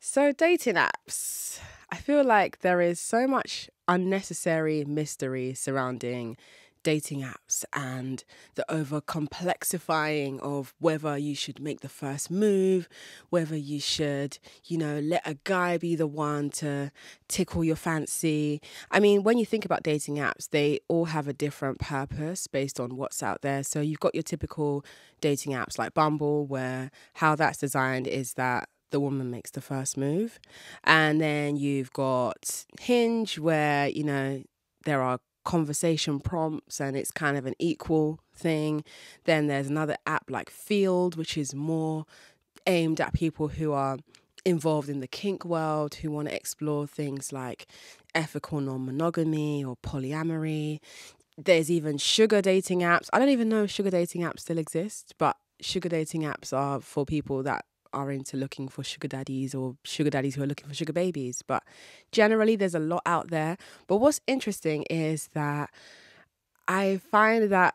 So, dating apps. I feel like there is so much unnecessary mystery surrounding dating apps and the over complexifying of whether you should make the first move, whether you should, let a guy be the one to tickle your fancy. I mean, when you think about dating apps, they all have a different purpose based on what's out there. So you've got your typical dating apps like Bumble, where how that's designed is that the woman makes the first move. And then you've got Hinge, where, there are conversation prompts and it's kind of an equal thing. Then there's another app like Field, which is more aimed at people who are involved in the kink world, who want to explore things like ethical non-monogamy or polyamory. There's even sugar dating apps. I don't even know if sugar dating apps still exist, but sugar dating apps are for people that are into looking for sugar daddies or sugar daddies who are looking for sugar babies. But generally, there's a lot out there. But what's interesting is that I find that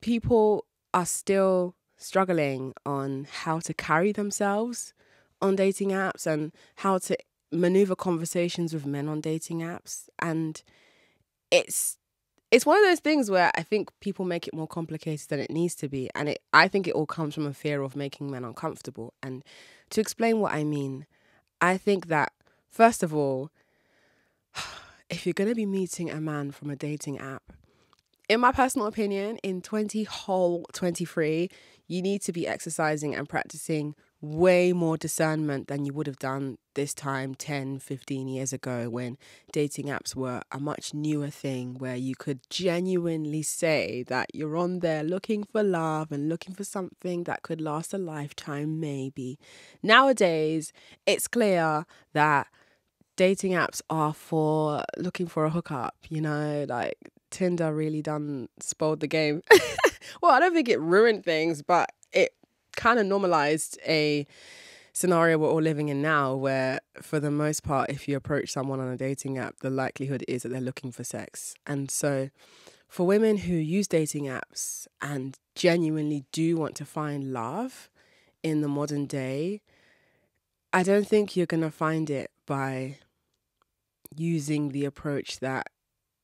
people are still struggling on how to carry themselves on dating apps and how to maneuver conversations with men on dating apps. And it's one of those things where I think people make it more complicated than it needs to be. And I think it all comes from a fear of making men uncomfortable. And to explain what I mean, I think that, first of all, if you're going to be meeting a man from a dating app, in my personal opinion, in 2023, you need to be exercising and practicing way more discernment than you would have done this time 10, 15 years ago, when dating apps were a much newer thing, where you could genuinely say that you're on there looking for love and looking for something that could last a lifetime, maybe. Nowadays, it's clear that dating apps are for looking for a hookup, like Tinder really done spoiled the game. Well, I don't think it ruined things, but it kind of normalized a scenario we're all living in now, where for the most part, if you approach someone on a dating app, the likelihood is that they're looking for sex. And so for women who use dating apps and genuinely do want to find love in the modern day, I don't think you're going to find it by using the approach that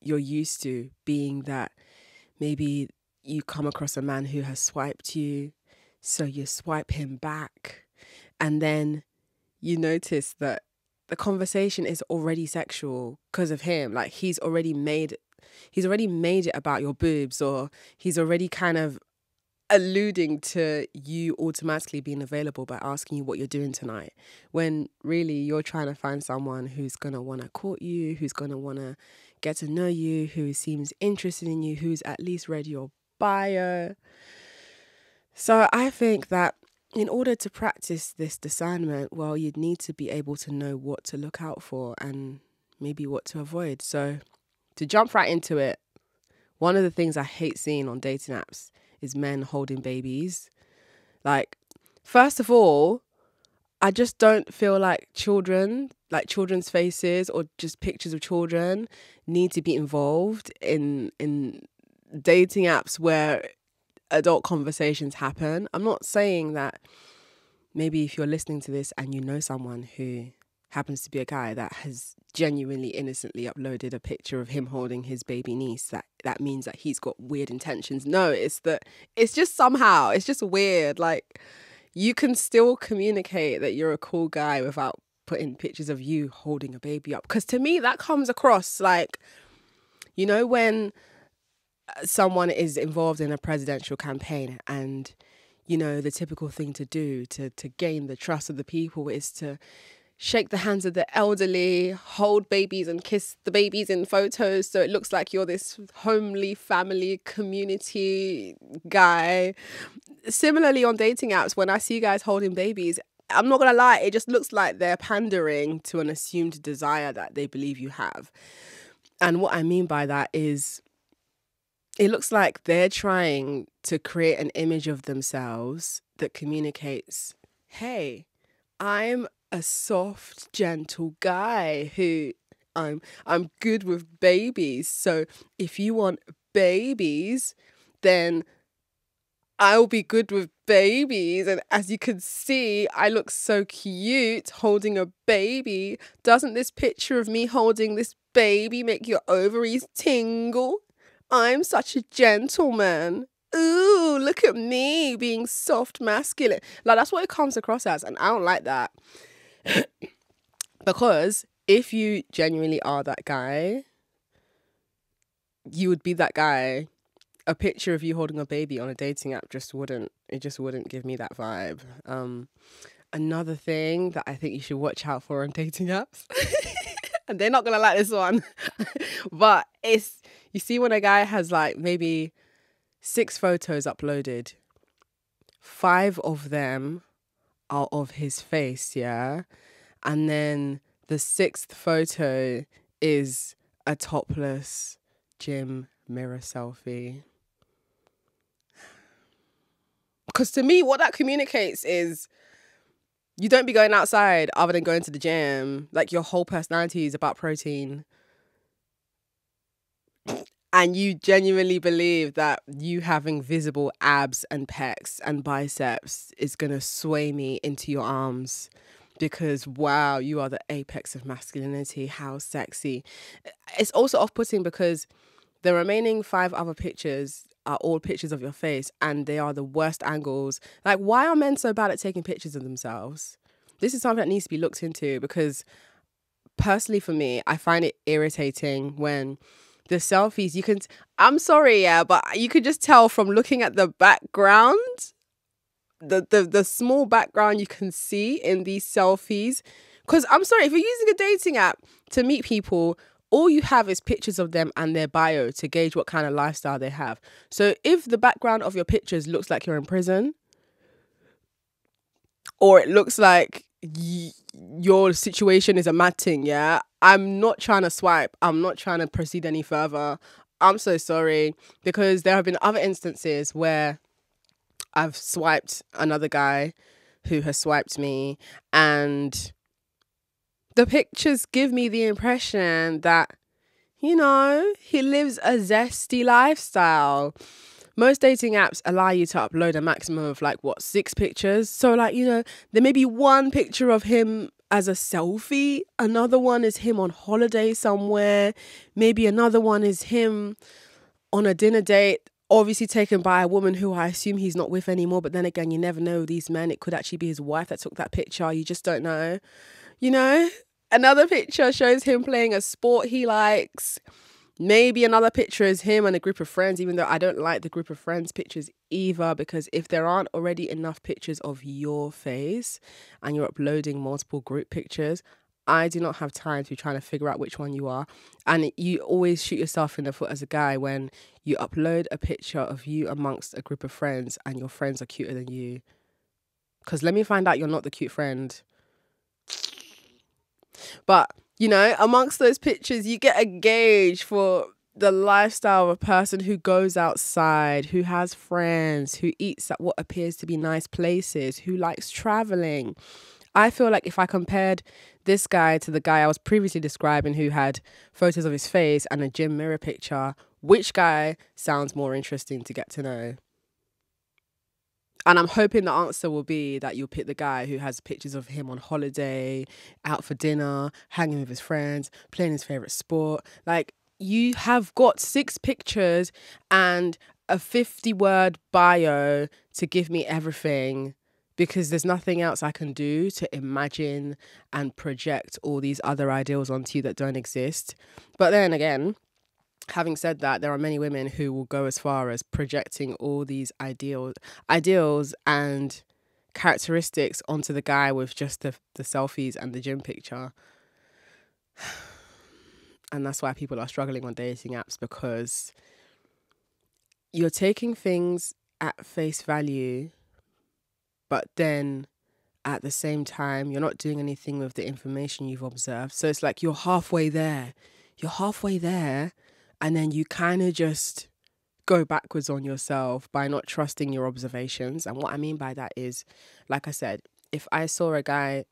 you're used to, being that maybe you come across a man who has swiped you, so you swipe him back, and then you notice that the conversation is already sexual because of him. Like he's already made it about your boobs, or he's already kind of alluding to you automatically being available by asking you what you're doing tonight, when really you're trying to find someone who's going to want to court you, who's going to want to get to know you, who seems interested in you, who's at least read your bio. So I think that in order to practice this discernment, well, you'd need to be able to know what to look out for and maybe what to avoid. So to jump right into it, one of the things I hate seeing on dating apps is men holding babies. Like, first of all, I just don't feel like children's faces or just pictures of children need to be involved in dating apps where adult conversations happen. I'm not saying that maybe if you're listening to this and you know someone who happens to be a guy that has genuinely innocently uploaded a picture of him holding his baby niece, that means that he's got weird intentions. No, it's just weird. Like, you can still communicate that you're a cool guy without putting pictures of you holding a baby up. Because to me, that comes across like, when someone is involved in a presidential campaign and, the typical thing to do to gain the trust of the people is to shake the hands of the elderly, hold babies and kiss the babies in photos so it looks like you're this homely family community guy. Similarly, on dating apps, when I see guys holding babies, I'm not going to lie, it just looks like they're pandering to an assumed desire that they believe you have. And what I mean by that is it looks like they're trying to create an image of themselves that communicates, hey, I'm a soft, gentle guy who I'm good with babies. So if you want babies, then I'll be good with babies. And as you can see, I look so cute holding a baby. Doesn't this picture of me holding this baby make your ovaries tingle? I'm such a gentleman. Ooh, look at me being soft masculine. Like, that's what it comes across as. And I don't like that. Because if you genuinely are that guy, you would be that guy. A picture of you holding a baby on a dating app just wouldn't give me that vibe. Another thing that I think you should watch out for on dating apps, and they're not gonna like this one, but it's, you see when a guy has like maybe 6 photos uploaded, 5 of them are of his face, yeah, and then the 6th photo is a topless gym mirror selfie. Because to me, what that communicates is you don't be going outside other than going to the gym. Like, your whole personality is about protein. And you genuinely believe that you having visible abs and pecs and biceps is going to sway me into your arms. Because, wow, you are the apex of masculinity. How sexy. It's also off-putting because the remaining 5 other pictures are all pictures of your face, and they are the worst angles. Like, why are men so bad at taking pictures of themselves? This is something that needs to be looked into, because personally for me, I find it irritating when the selfies, you can, I'm sorry, yeah, but you could just tell from looking at the background, the small background you can see in these selfies. Because I'm sorry, if you're using a dating app to meet people, all you have is pictures of them and their bio to gauge what kind of lifestyle they have. So if the background of your pictures looks like you're in prison, or it looks like your situation is a mad thing, yeah, I'm not trying to swipe. I'm not trying to proceed any further. I'm so sorry, because there have been other instances where I've swiped another guy who has swiped me, and the pictures give me the impression that, you know, he lives a zesty lifestyle. Most dating apps allow you to upload a maximum of 6 pictures. So there may be one picture of him as a selfie. Another one is him on holiday somewhere. Maybe another one is him on a dinner date, obviously taken by a woman who I assume he's not with anymore. But then again, you never know these men. It could actually be his wife that took that picture. You just don't know. Another picture shows him playing a sport he likes. Maybe another picture is him and a group of friends, even though I don't like the group of friends pictures either, because if there aren't already enough pictures of your face and you're uploading multiple group pictures, I do not have time to be trying to figure out which one you are. And you always shoot yourself in the foot as a guy when you upload a picture of you amongst a group of friends and your friends are cuter than you. Because let me find out you're not the cute friend. But, amongst those pictures, you get a gauge for the lifestyle of a person who goes outside, who has friends, who eats at what appears to be nice places, who likes traveling. I feel like if I compared this guy to the guy I was previously describing who had photos of his face and a gym mirror picture, which guy sounds more interesting to get to know? And I'm hoping the answer will be that you'll pick the guy who has pictures of him on holiday, out for dinner, hanging with his friends, playing his favorite sport. You have got 6 pictures and a 50-word bio to give me everything, because there's nothing else I can do to imagine and project all these other ideals onto you that don't exist. But then again, having said that, there are many women who will go as far as projecting all these ideals and characteristics onto the guy with just the selfies and the gym picture. And that's why people are struggling on dating apps, because you're taking things at face value, but then at the same time, you're not doing anything with the information you've observed. So it's like you're halfway there. And then you kind of just go backwards on yourself by not trusting your observations. And what I mean by that is, like I said, if I saw a guy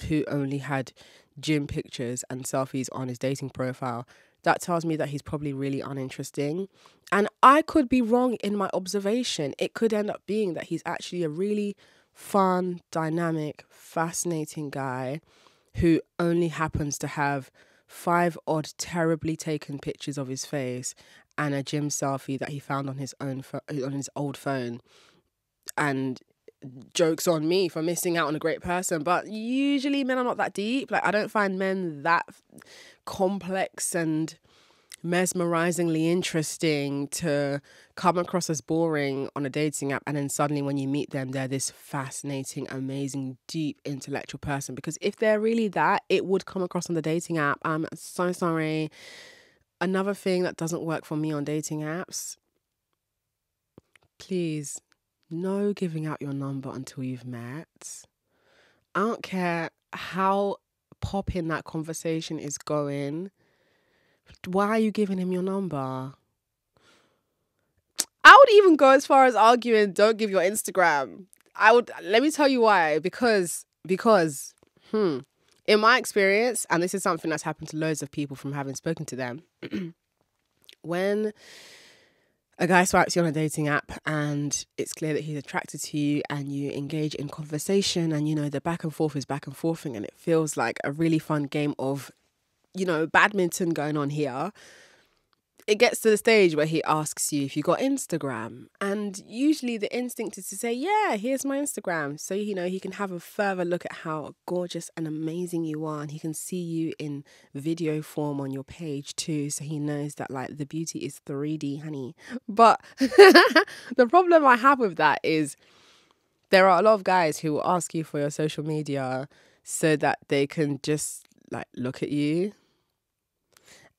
who only had gym pictures and selfies on his dating profile, that tells me that he's probably really uninteresting. And I could be wrong in my observation. It could end up being that he's actually a really fun, dynamic, fascinating guy who only happens to have 5 odd terribly taken pictures of his face and a gym selfie that he found on his on his old phone. And jokes on me for missing out on a great person. But usually men are not that deep. Like, I don't find men that complex and mesmerizingly interesting to come across as boring on a dating app, and then suddenly when you meet them, they're this fascinating, amazing, deep intellectual person. Because if they're really that, it would come across on the dating app. I'm so sorry. Another thing that doesn't work for me on dating apps, please, no giving out your number until you've met. I don't care how popping that conversation is going. Why are you giving him your number? I would even go as far as arguing, don't give your Instagram. Let me tell you why. Because, in my experience, and this is something that's happened to loads of people from having spoken to them, when a guy swipes you on a dating app and it's clear that he's attracted to you and you engage in conversation and, the back and forth is back and forthing and it feels like a really fun game of, badminton going on here. It gets to the stage where he asks you if you got Instagram, and usually the instinct is to say, yeah, here's my Instagram. So, he can have a further look at how gorgeous and amazing you are, and he can see you in video form on your page too. So he knows that like the beauty is 3D, honey. But the problem I have with that is there are a lot of guys who will ask you for your social media so that they can just like look at you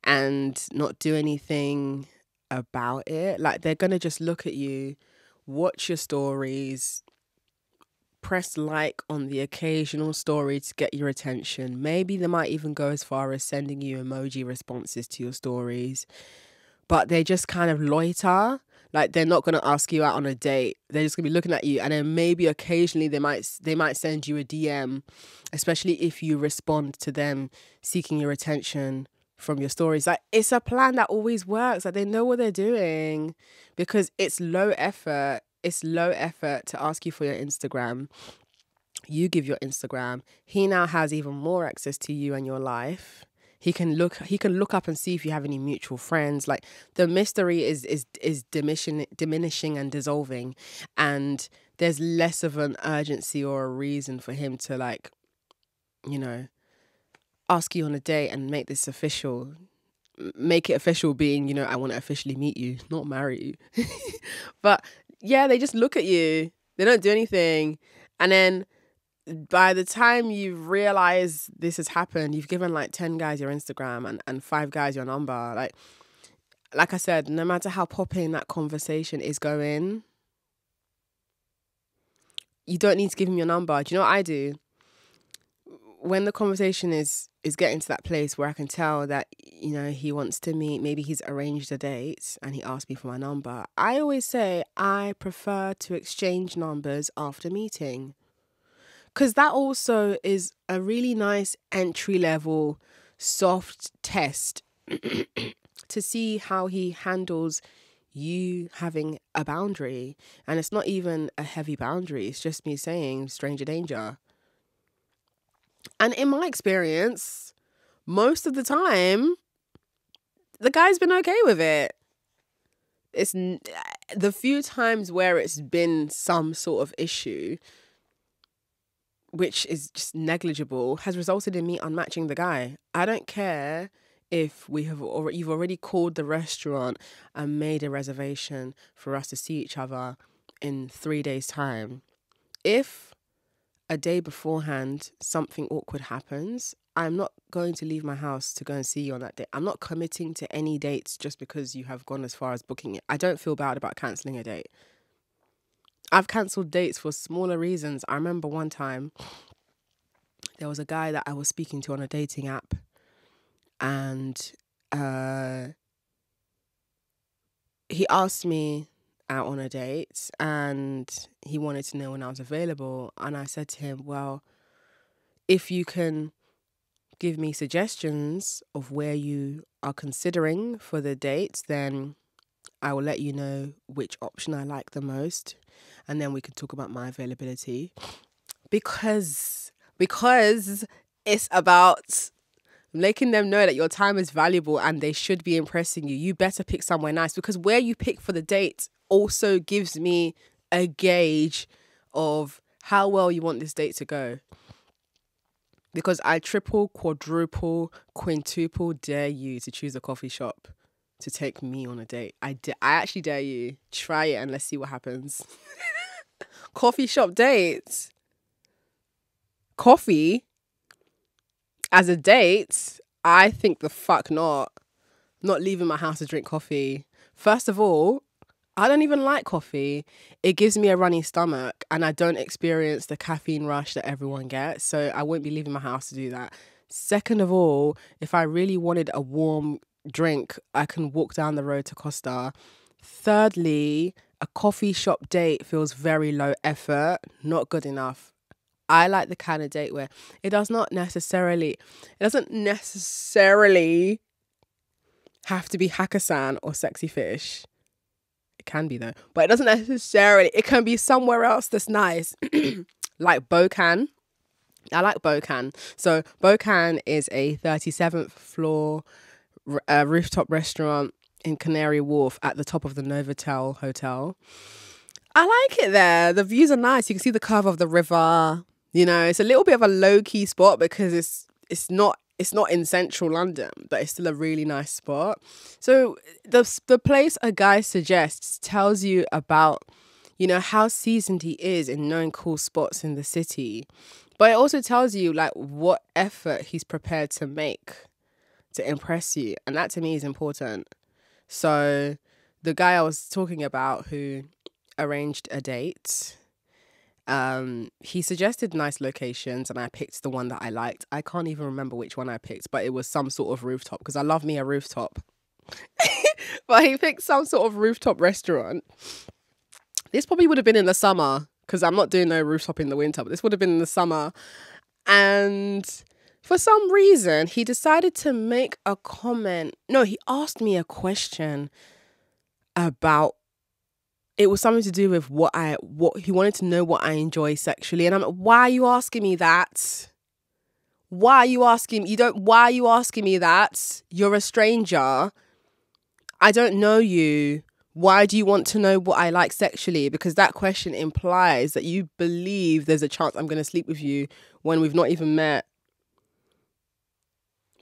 and not do anything about it. Like, they're going to just look at you, watch your stories, press like on the occasional story to get your attention. Maybe they might even go as far as sending you emoji responses to your stories. But they just kind of loiter. Like, they're not going to ask you out on a date. They're just going to be looking at you. And then maybe occasionally they might send you a DM, especially if you respond to them seeking your attention from your stories. Like, it's a plan that always works. Like, they know what they're doing because it's low effort. It's low effort to ask you for your Instagram. You give your Instagram. He now has even more access to you and your life. He can look up and see if you have any mutual friends. Like, the mystery is diminishing and dissolving, and there's less of an urgency or a reason for him to like, ask you on a date and make this official. Make it official being, I want to officially meet you, not marry you. But yeah, they just look at you. They don't do anything. And then by the time you realize this has happened, you've given like 10 guys your Instagram and 5 guys your number. Like I said, no matter how popping that conversation is going, you don't need to give him your number. Do you know what I do? When the conversation is getting to that place where I can tell that, he wants to meet, maybe he's arranged a date and he asked me for my number, I always say I prefer to exchange numbers after meeting. Because that also is a really nice entry-level soft test to see how he handles you having a boundary. And it's not even a heavy boundary. It's just me saying stranger danger. And in my experience, most of the time, the guy's been okay with it. It's the few times where it's been some sort of issue, which is just negligible, has resulted in me unmatching the guy. I don't care if you've already called the restaurant and made a reservation for us to see each other in 3 days' time. If a day beforehand something awkward happens, I'm not going to leave my house to go and see you on that day. I'm not committing to any dates just because you have gone as far as booking it. I don't feel bad about cancelling a date. I've cancelled dates for smaller reasons. I remember one time there was a guy that I was speaking to on a dating app, and he asked me out on a date and he wanted to know when I was available. And I said to him, well, if you can give me suggestions of where you are considering for the dates, then I will let you know which option I like the most. And then we can talk about my availability. Because it's about making them know that your time is valuable and they should be impressing you. You better pick somewhere nice, because where you pick for the date also gives me a gauge of how well you want this date to go. Because I triple, quadruple, quintuple dare you to choose a coffee shop to take me on a date. I actually dare you. Try it and let's see what happens. Coffee shop dates. Coffee as a date? I think the fuck not. Not leaving my house to drink coffee. First of all, I don't even like coffee. It gives me a runny stomach and I don't experience the caffeine rush that everyone gets. So I won't be leaving my house to do that. Second of all, if I really wanted a warm drink, I can walk down the road to Costa. Thirdly, a coffee shop date feels very low effort, not good enough. I like the kind of date where it doesn't necessarily have to be Hakkasan or Sexy Fish. It can be though, but it doesn't necessarily. It can be somewhere else that's nice, like Bocan. I like Bocan. So Bocan is a 37th floor rooftop restaurant in Canary Wharf at the top of the Novotel Hotel. I like it there. The views are nice. You can see the curve of the river. You know, it's a little bit of a low-key spot because it's not in central London, but it's still a really nice spot. So the place a guy suggests tells you about, you know, how seasoned he is in knowing cool spots in the city. But it also tells you like what effort he's prepared to make to impress you. And that to me is important. So the guy I was talking about who arranged a date, he suggested nice locations and I picked the one that I liked. I can't even remember which one I picked, but it was some sort of rooftop because I love me a rooftop. But he picked some sort of rooftop restaurant. This probably would have been in the summer because I'm not doing no rooftop in the winter, but this would have been in the summer. And for some reason, he decided to make a comment. No, he asked me a question about, it was something to do with what he wanted to know what I enjoy sexually. And I'm like, why are you asking me that? Why are you asking me that? You're a stranger. I don't know you. Why do you want to know what I like sexually? Because that question implies that you believe there's a chance I'm going to sleep with you when we've not even met.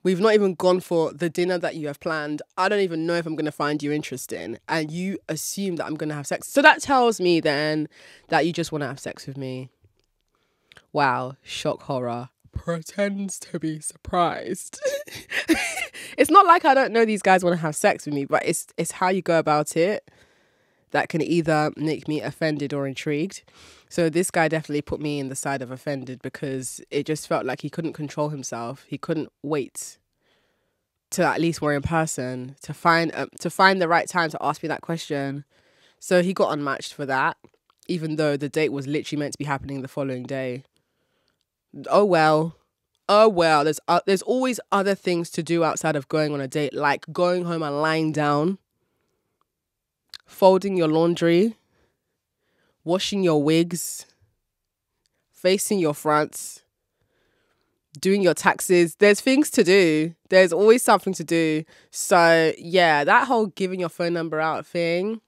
We've not even gone for the dinner that you have planned. I don't even know if I'm going to find you interesting. And you assume that I'm going to have sex. So that tells me then that you just want to have sex with me. Wow. Shock horror. Pretends to be surprised. It's not like I don't know these guys want to have sex with me, but it's how you go about it that can either make me offended or intrigued. So this guy definitely put me in the side of offended because it just felt like he couldn't control himself. He couldn't wait to at least we're in person to find the right time to ask me that question. So he got unmatched for that, even though the date was literally meant to be happening the following day. Oh well. There's always other things to do outside of going on a date, like going home and lying down, folding your laundry, washing your wigs, facing your fronts, doing your taxes. There's things to do. There's always something to do. So yeah, that whole giving your phone number out thing,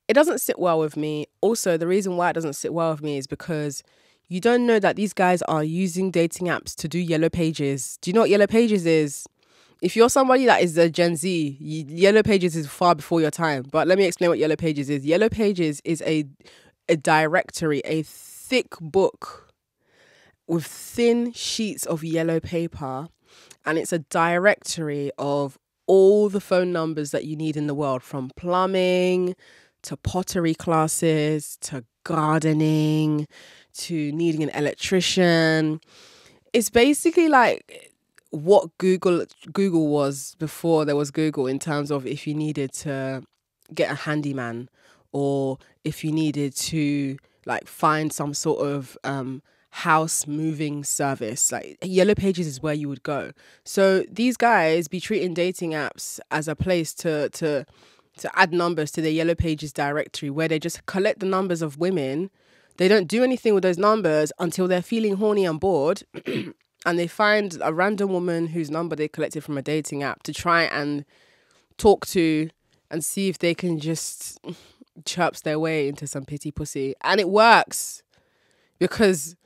it doesn't sit well with me. Also, the reason why it doesn't sit well with me is because you don't know that these guys are using dating apps to do yellow pages. Do you know what yellow pages is? If you're somebody that is a Gen Z, Yellow Pages is far before your time. But let me explain what Yellow Pages is. Yellow Pages is a directory, a thick book with thin sheets of yellow paper. And it's a directory of all the phone numbers that you need in the world, from plumbing to pottery classes to gardening to needing an electrician. It's basically like what Google was before there was Google, in terms of if you needed to get a handyman or if you needed to like find some sort of house moving service. Like Yellow Pages is where you would go. So these guys be treating dating apps as a place to add numbers to their Yellow Pages directory, where they just collect the numbers of women. They don't do anything with those numbers until they're feeling horny and bored. And they find a random woman whose number they collected from a dating app to try and talk to and see if they can just chirps their way into some pity pussy. And it works because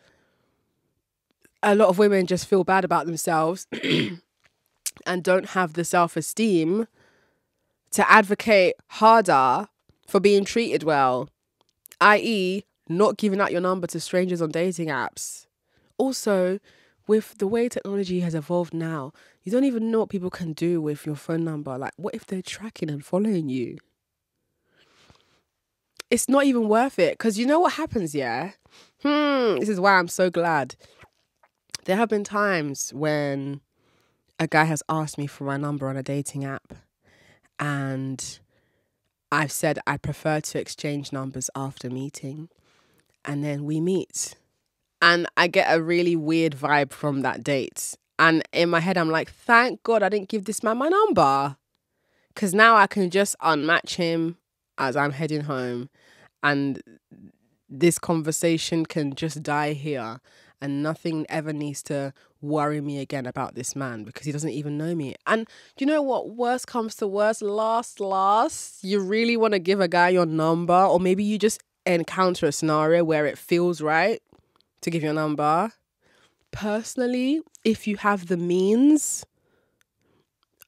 a lot of women just feel bad about themselves and don't have the self-esteem to advocate harder for being treated well, i.e. not giving out your number to strangers on dating apps. Also, with the way technology has evolved now, you don't even know what people can do with your phone number. Like, what if they're tracking and following you? It's not even worth it, because you know what happens, yeah? This is why I'm so glad. There have been times when a guy has asked me for my number on a dating app, and I've said I prefer to exchange numbers after meeting, and then we meet. And I get a really weird vibe from that date. And in my head, I'm like, thank God I didn't give this man my number. Because now I can just unmatch him as I'm heading home. And this conversation can just die here. And nothing ever needs to worry me again about this man because he doesn't even know me. And you know what? Worst comes to worst, last, you really want to give a guy your number, or maybe you just encounter a scenario where it feels right to give your number. Personally, if you have the means,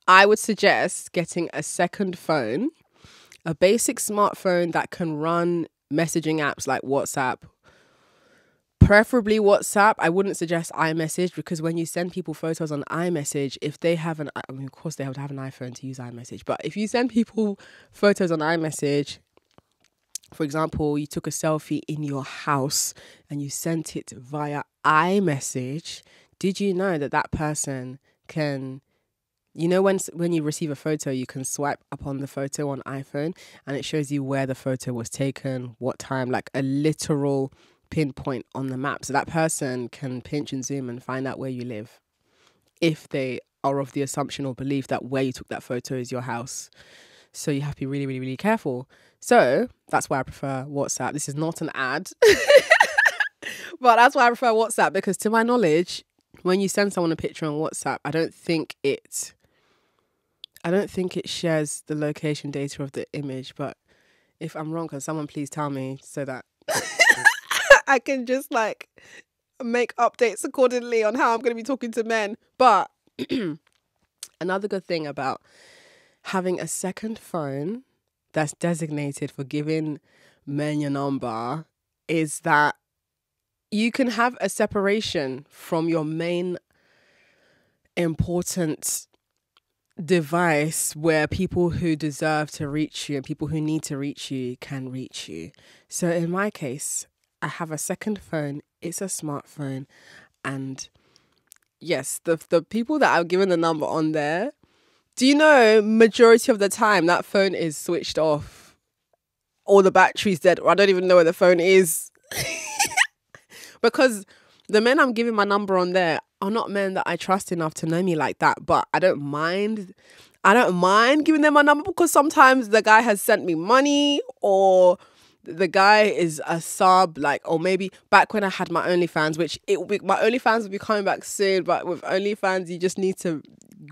I would suggest getting a second phone, a basic smartphone that can run messaging apps like WhatsApp. Preferably WhatsApp. I wouldn't suggest iMessage, because when you send people photos on iMessage, if they have of course they would have an iPhone to use iMessage, but if you send people photos on iMessage, for example, you took a selfie in your house and you sent it via iMessage, did you know that person can, you know, when you receive a photo, you can swipe up on the photo on iPhone and it shows you where the photo was taken, what time, like a literal pinpoint on the map. So that person can pinch and zoom and find out where you live if they are of the assumption or belief that where you took that photo is your house. So you have to be really, really, really careful. So that's why I prefer WhatsApp. This is not an ad, but that's why I prefer WhatsApp, because to my knowledge, when you send someone a picture on WhatsApp, I don't think it shares the location data of the image. But if I'm wrong, can someone please tell me so that I can just like make updates accordingly on how I'm going to be talking to men. But another good thing about having a second phone that's designated for giving men your number is that you can have a separation from your main important device where people who deserve to reach you and people who need to reach you can reach you. So in my case, I have a second phone. It's a smartphone. And yes, the people that I've given the number on there, do you know, majority of the time that phone is switched off or the battery's dead, or I don't even know where the phone is. Because the men I'm giving my number on there are not men that I trust enough to know me like that. But I don't mind giving them my number, because sometimes the guy has sent me money, or the guy is a sub, like, or maybe back when I had my OnlyFans, which my OnlyFans will be coming back soon, but with OnlyFans, you just need to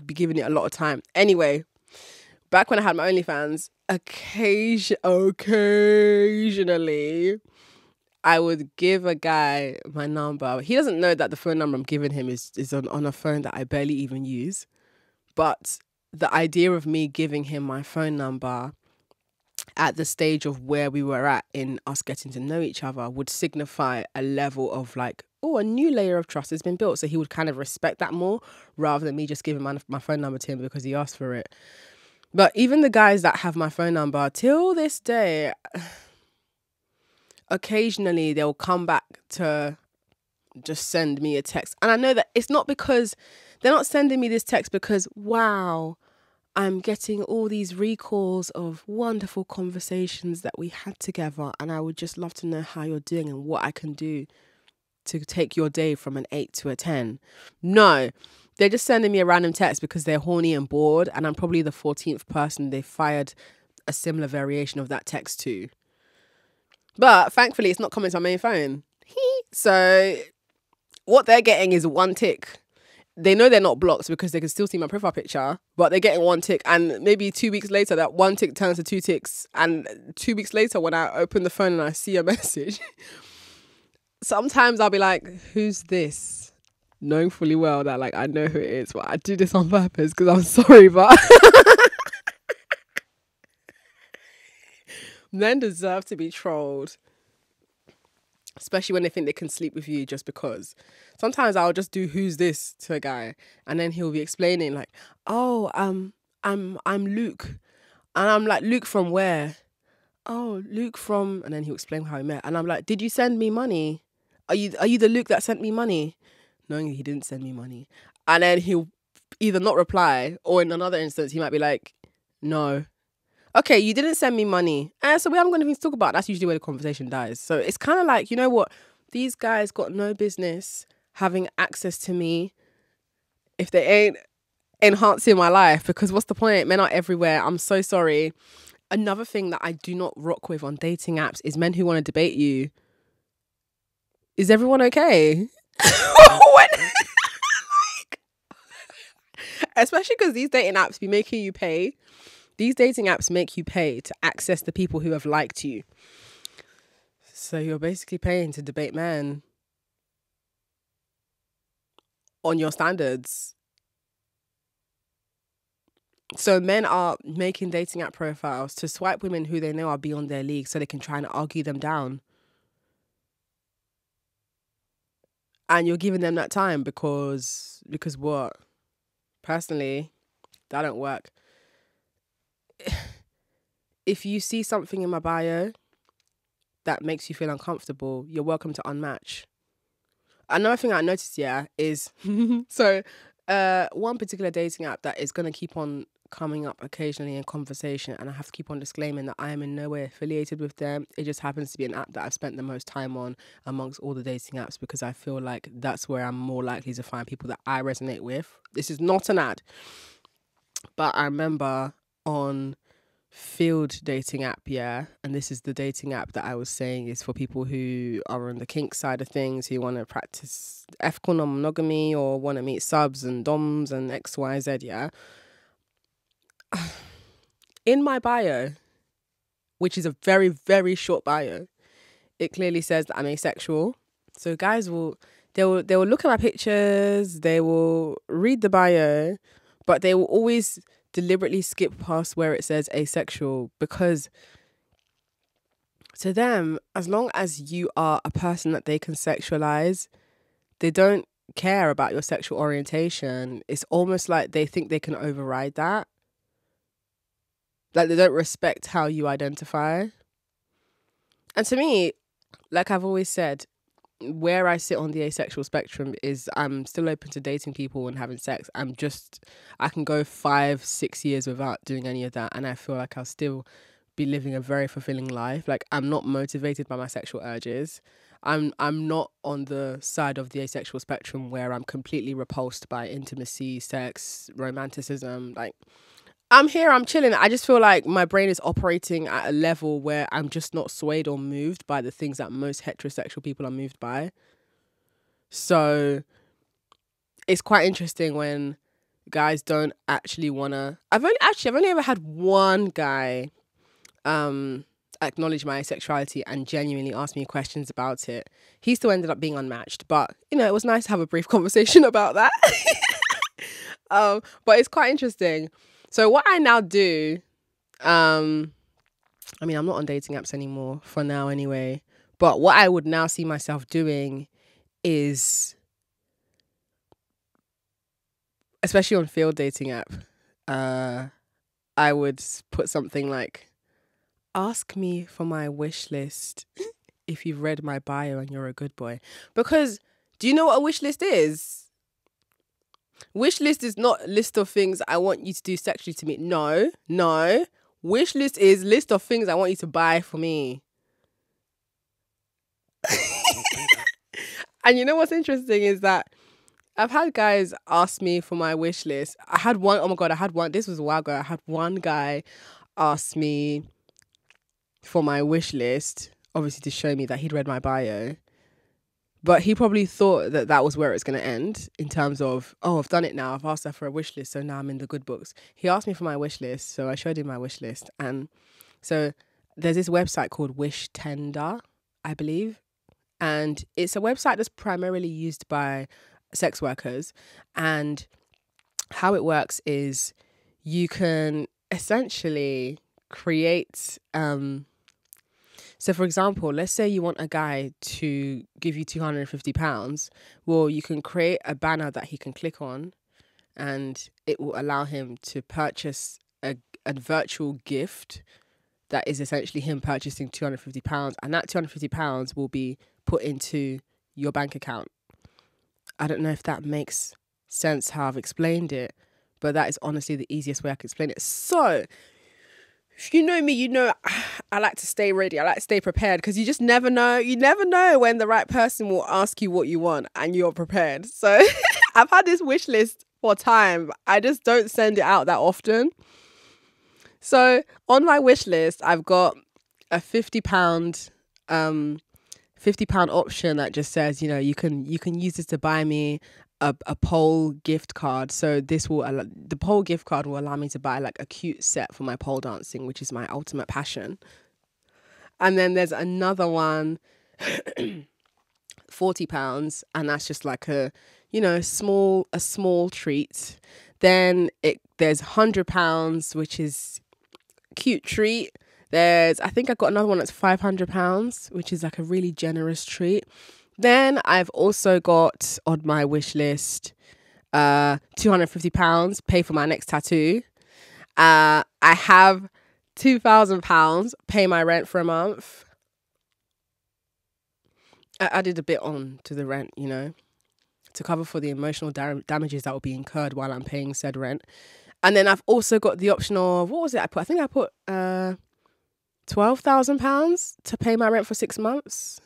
be giving it a lot of time. Anyway, back when I had my OnlyFans, occasionally, I would give a guy my number. He doesn't know that the phone number I'm giving him is on a phone that I barely even use. But the idea of me giving him my phone number at the stage of where we were at in us getting to know each other would signify a level of like, oh, a new layer of trust has been built. So he would kind of respect that more rather than me just giving my phone number to him because he asked for it. But even the guys that have my phone number till this day, occasionally they'll come back to just send me a text. And I know that it's not because they're not sending me this text because, wow, I'm getting all these recalls of wonderful conversations that we had together, and I would just love to know how you're doing and what I can do to take your day from an 8 to a 10. No, they're just sending me a random text because they're horny and bored, and I'm probably the 14th person they fired a similar variation of that text to. But thankfully, it's not coming to my main phone. So what they're getting is one tick. They know they're not blocked because they can still see my profile picture, but they're getting one tick. And maybe 2 weeks later, that one tick turns to 2 ticks. And 2 weeks later, when I open the phone and I see a message, sometimes I'll be like, who's this? Knowing fully well that like I know who it is, but I do this on purpose because I'm sorry, but men deserve to be trolled. Especially when they think they can sleep with you just because. Sometimes I'll just do who's this to a guy, and then he'll be explaining like, oh, I'm Luke. And I'm like, Luke from where? Oh, Luke from, and then he'll explain how he met. And I'm like, did you send me money? Are you the Luke that sent me money? Knowing he didn't send me money. And then he'll either not reply, or in another instance, he might be like, no. Okay, you didn't send me money. So we haven't got anything to talk about. That's usually where the conversation dies. So it's kind of like, you know what? These guys got no business having access to me if they ain't enhancing my life, because what's the point? Men are everywhere. I'm so sorry. Another thing that I do not rock with on dating apps is men who want to debate you. Is everyone okay? Especially because these dating apps be making you pay. These dating apps make you pay to access the people who have liked you. So you're basically paying to debate men on your standards. So men are making dating app profiles to swipe women who they know are beyond their league so they can try and argue them down. And you're giving them that time because what? Personally, that don't work. If you see something in my bio that makes you feel uncomfortable, you're welcome to unmatch. Another thing I noticed, is so one particular dating app that is going to keep on coming up occasionally in conversation, and I have to keep on disclaiming that I am in no way affiliated with them. It just happens to be an app that I've spent the most time on amongst all the dating apps because I feel like that's where I'm more likely to find people that I resonate with. This is not an ad, but I remember on Field dating app, and this is the dating app that I was saying is for people who are on the kink side of things, who want to practice ethical non-monogamy or want to meet subs and doms and XYZ, in my bio, which is a very, very short bio, it clearly says that I'm asexual. So guys will look at my pictures, they will read the bio, but they will always deliberately skip past where it says asexual, because to them, as long as you are a person that they can sexualize, they don't care about your sexual orientation. It's almost like they think they can override that. Like they don't respect how you identify. And to me, like I've always said, where I sit on the asexual spectrum is I'm still open to dating people and having sex. I can go 5-6 years without doing any of that, and I feel like I'll still be living a very fulfilling life. Like I'm not motivated by my sexual urges. I'm not on the side of the asexual spectrum where I'm completely repulsed by intimacy, sex, romanticism. Like I'm here, I'm chilling. I just feel like my brain is operating at a level where I'm just not swayed or moved by the things that most heterosexual people are moved by. So it's quite interesting when guys don't actually want to... I've only ever had one guy acknowledge my asexuality and genuinely ask me questions about it. He still ended up being unmatched, but, it was nice to have a brief conversation about that. But it's quite interesting. So what I now do, I'm not on dating apps anymore for now anyway, but what I would now see myself doing is, especially on Field dating app, I would put something like, ask me for my wish list if you've read my bio and you're a good boy. Because do you know what a wish list is? Wish list is not a list of things I want you to do sexually to me. No. Wish list is list of things I want you to buy for me. And you know what's interesting is that I've had guys ask me for my wish list. I had one, oh my God, I had one, this was a while ago. I had one guy ask me for my wish list, obviously to show me that he'd read my bio. But he probably thought that that was where it's going to end in terms of, oh, I've done it now. I've asked her for a wish list, so now I'm in the good books. He asked me for my wish list, so I showed him my wish list. And so there's this website called Wish Tender, I believe. And it's a website that's primarily used by sex workers. And how it works is you can essentially create... So, for example, let's say you want a guy to give you £250. Well, you can create a banner that he can click on and it will allow him to purchase a virtual gift that is essentially him purchasing £250. And that £250 will be put into your bank account. I don't know if that makes sense how I've explained it, but that is honestly the easiest way I can explain it. So, if you know me, you know I like to stay ready. I like to stay prepared because you just never know. You never know when the right person will ask you what you want and you're prepared. So I've had this wish list for time. I just don't send it out that often. So on my wish list, I've got a £50 option that just says, you know, you can use this to buy me a pole gift card. So the pole gift card will allow me to buy like a cute set for my pole dancing, which is my ultimate passion. And then there's another one, £40, and that's just like a small treat. Then there's £100, which is a cute treat. I think I got another one that's £500, which is like a really generous treat. Then I've also got on my wish list £250, pay for my next tattoo. I have £2,000, pay my rent for a month. I added a bit on to the rent, you know, to cover for the emotional damages that will be incurred while I'm paying said rent. And then I've also got the option of, what was it I put? I think I put £12,000 to pay my rent for 6 months.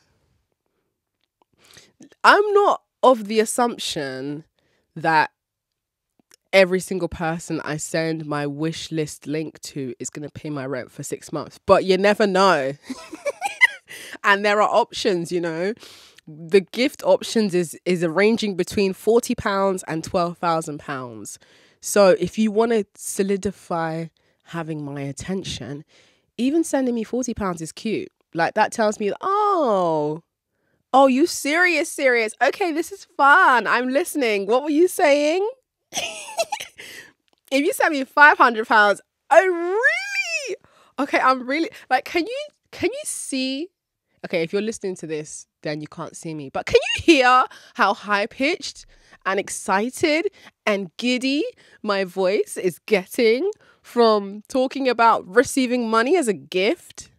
I'm not of the assumption that every single person I send my wish list link to is going to pay my rent for 6 months, but you never know. And there are options, you know. The gift options is ranging between £40 and £12,000. So if you want to solidify having my attention, even sending me £40 is cute. Like that tells me, oh, you serious? Okay, this is fun. I'm listening. What were you saying? If you send me £500, okay, I'm really like, can you see? Okay, if you're listening to this, then you can't see me. But can you hear how high-pitched and excited and giddy my voice is getting from talking about receiving money as a gift?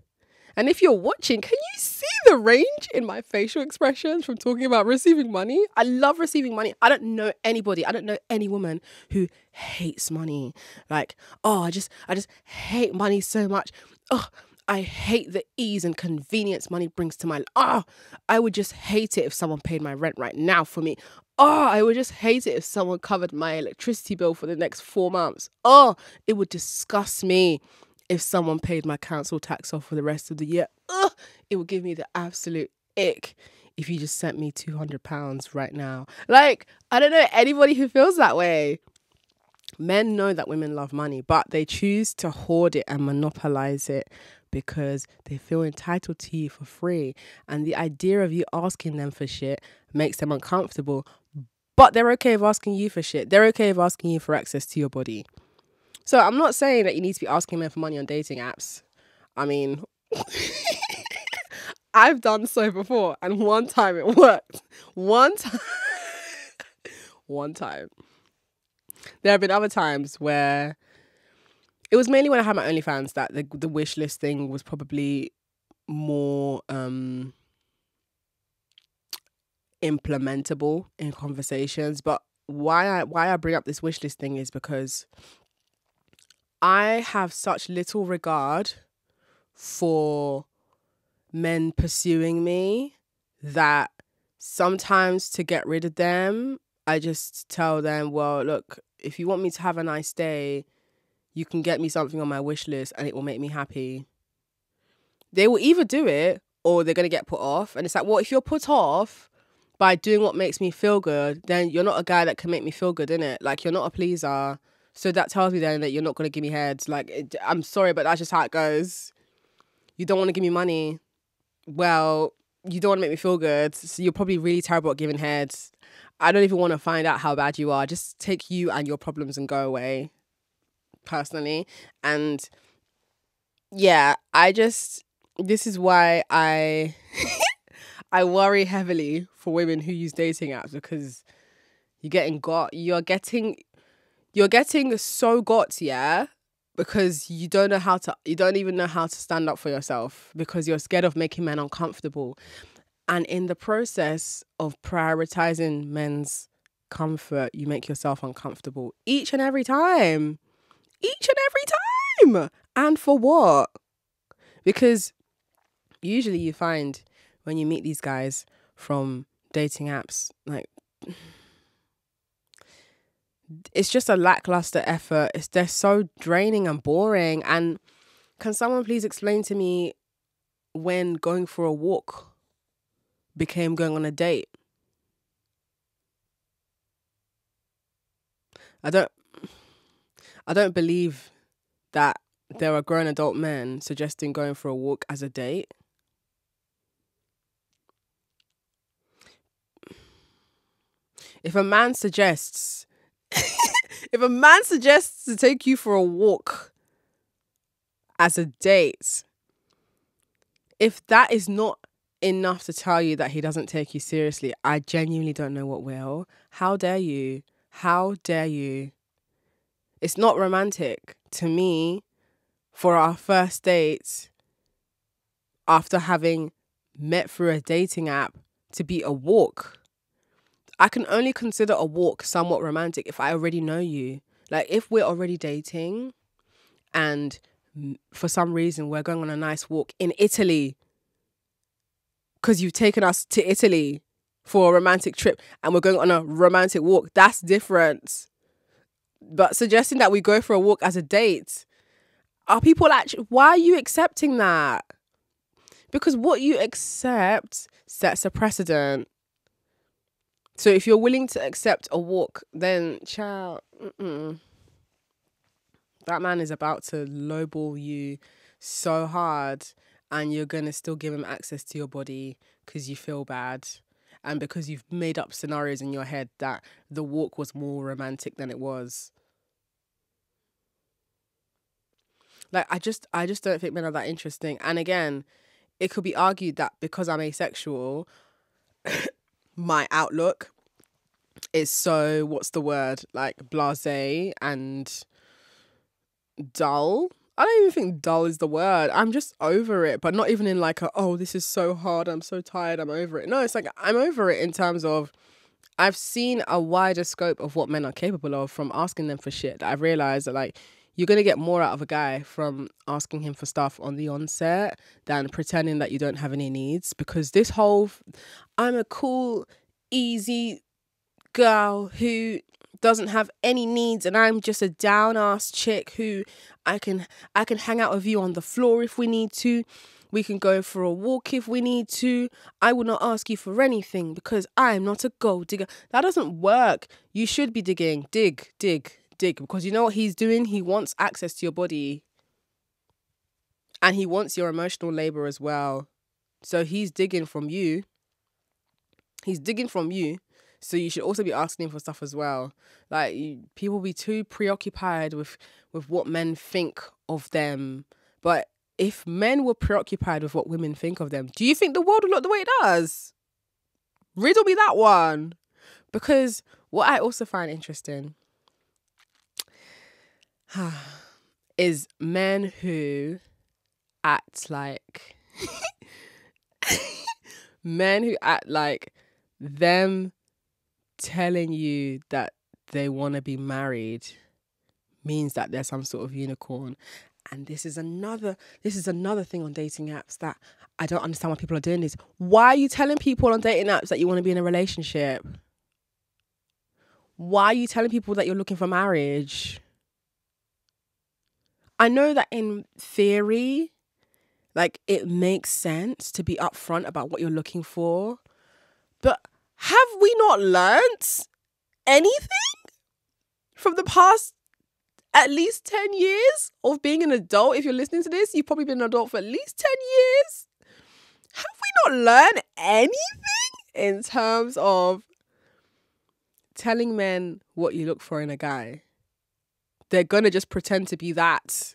And if you're watching, can you see the range in my facial expressions from talking about receiving money? I love receiving money. I don't know anybody. I don't know any woman who hates money. Like, oh, I just hate money so much. Oh, I hate the ease and convenience money brings to my life. Oh, I would just hate it if someone paid my rent right now for me. Oh, I would just hate it if someone covered my electricity bill for the next 4 months. Oh, it would disgust me if someone paid my council tax off for the rest of the year. Ugh, it would give me the absolute ick if you just sent me £200 right now. Like, I don't know anybody who feels that way. Men know that women love money, but they choose to hoard it and monopolize it because they feel entitled to you for free. And the idea of you asking them for shit makes them uncomfortable. But they're okay with asking you for shit. They're okay with asking you for access to your body. So I'm not saying that you need to be asking men for money on dating apps. I mean, I've done so before, and one time it worked. One time. There have been other times where it was mainly when I had my OnlyFans that the wish list thing was probably more implementable in conversations. But why I bring up this wish list thing is because I have such little regard for men pursuing me that Sometimes to get rid of them, I just tell them, well, look, if you want me to have a nice day, you can get me something on my wish list and it will make me happy. They will either do it or they're going to get put off. And it's like, well, if you're put off by doing what makes me feel good, then you're not a guy that can make me feel good, innit? Like, you're not a pleaser. So that tells me then that you're not going to give me heads. Like, I'm sorry, but that's just how it goes. You don't want to give me money. Well, you don't want to make me feel good. So you're probably really terrible at giving heads. I don't even want to find out how bad you are. Just take you and your problems and go away, personally. And yeah, this is why I I worry heavily for women who use dating apps, because you're getting so got, yeah, because you don't even know how to stand up for yourself because you're scared of making men uncomfortable. And in the process of prioritizing men's comfort, you make yourself uncomfortable each and every time. Each and every time. And for what? Because usually you find when you meet these guys from dating apps, like, it's just a lackluster effort. They're so draining and boring. And can someone please explain to me when going for a walk became going on a date? I don't believe that there are grown adult men suggesting going for a walk as a date. If a man suggests to take you for a walk as a date, if that is not enough to tell you that he doesn't take you seriously, I genuinely don't know what will. How dare you? How dare you? It's not romantic to me for our first date, after having met through a dating app, to be a walk. I can only consider a walk somewhat romantic if I already know you. Like, if we're already dating and for some reason we're going on a nice walk in Italy because you've taken us to Italy for a romantic trip and we're going on a romantic walk, that's different. But suggesting that we go for a walk as a date, are people actually, why are you accepting that? Because what you accept sets a precedent. So if you're willing to accept a walk, then child, that man is about to lowball you so hard, and you're going to still give him access to your body because you feel bad and because you've made up scenarios in your head that the walk was more romantic than it was. Like, I just don't think men are that interesting. And again, it could be argued that because I'm asexual, my outlook is so, what's the word, like, blasé and dull. I don't even think dull is the word. I'm just over it, but not even in like oh, this is so hard, I'm so tired, I'm over it. No, it's like I'm over it in terms of I've seen a wider scope of what men are capable of from asking them for shit. I've realised that, like, you're going to get more out of a guy from asking him for stuff on the onset than pretending that you don't have any needs. Because this whole, I'm a cool, easy girl who doesn't have any needs and I'm just a down ass chick who I can hang out with you on the floor if we need to. We can go for a walk if we need to. I will not ask you for anything because I'm not a gold digger. That doesn't work. You should be digging. Dig. Because you know what he's doing? He wants access to your body. And he wants your emotional labor as well. So he's digging from you. So you should also be asking him for stuff as well. Like, people be too preoccupied with what men think of them. But if men were preoccupied with what women think of them, do you think the world would look the way it does? Riddle me that one. Because what I also find interesting is men who act like them telling you that they want to be married means that they're some sort of unicorn. And this is another thing on dating apps that I don't understand why people are doing this. Why are you telling people on dating apps that you want to be in a relationship? Why are you telling people that you're looking for marriage? I know that in theory, like, it makes sense to be upfront about what you're looking for. But have we not learnt anything from the past at least 10 years of being an adult? If you're listening to this, you've probably been an adult for at least 10 years. Have we not learned anything in terms of telling men what you look for in a guy? They're going to just pretend to be that.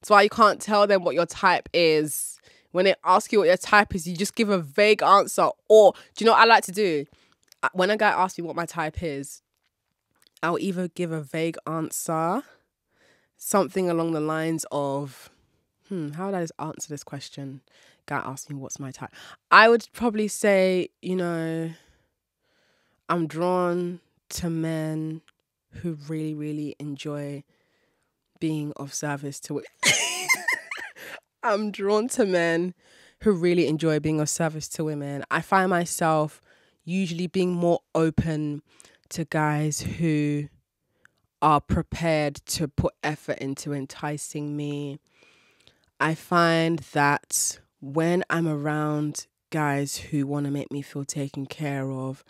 That's why you can't tell them what your type is. When they ask you what your type is, you just give a vague answer. Or, do you know what I like to do? When a guy asks me what my type is, I'll either give a vague answer, something along the lines of, how would I just answer this question? Guy asks me what's my type. I would probably say, I'm drawn to men who really, really enjoy being of service to I'm drawn to men who really enjoy being of service to women. I find myself usually being more open to guys who are prepared to put effort into enticing me. I find that when I'm around guys who want to make me feel taken care of,